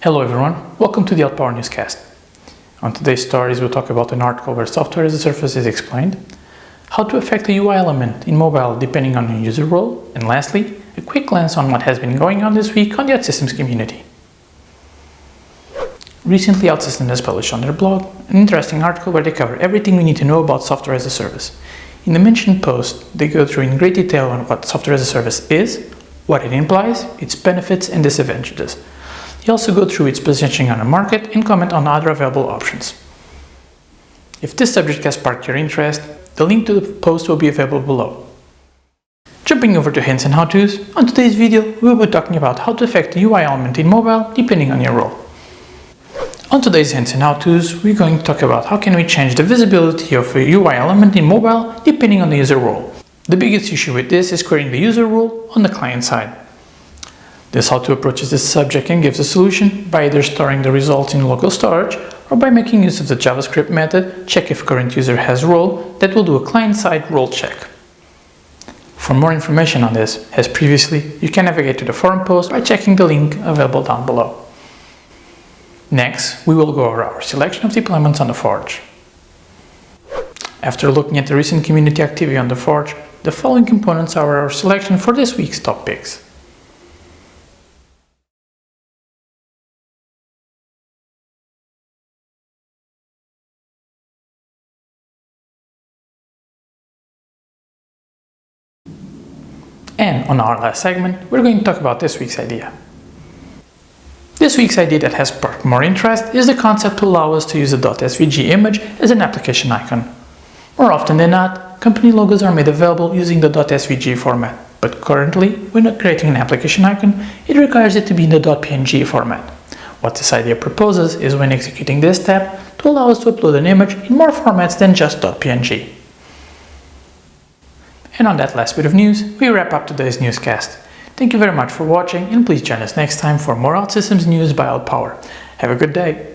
Hello everyone, welcome to the OutPower newscast. On today's stories we'll talk about an article where software as a service is explained, how to affect a UI element in mobile depending on your user role, and lastly, a quick glance on what has been going on this week on the OutSystems community. Recently OutSystems has published on their blog an interesting article where they cover everything we need to know about software as a service. In the mentioned post, they go through in great detail on what software as a service is, what it implies, its benefits and disadvantages. They also go through its positioning on the market and comment on other available options. If this subject has sparked your interest, the link to the post will be available below. Jumping over to hints and how-tos, on today's video we will be talking about how to affect the UI element in mobile depending on your role. On today's hints and how-tos, we're going to talk about how can we change the visibility of a UI element in mobile depending on the user role. The biggest issue with this is querying the user role on the client side. This how-to approaches this subject and gives a solution by either storing the results in local storage or by making use of the JavaScript method check if current user has role that will do a client-side role check. For more information on this, as previously, you can navigate to the forum post by checking the link available down below. Next, we will go over our selection of deployments on the Forge. After looking at the recent community activity on the Forge, the following components are our selection for this week's top picks. And on our last segment, we're going to talk about this week's idea. This week's idea that has sparked more interest is the concept to allow us to use a .svg image as an application icon. More often than not, company logos are made available using the .svg format, but currently, when creating an application icon, it requires it to be in the .png format. What this idea proposes is when executing this step to allow us to upload an image in more formats than just .png. And on that last bit of news, we wrap up today's newscast. Thank you very much for watching and please join us next time for more OutSystems news by OutPower. Have a good day!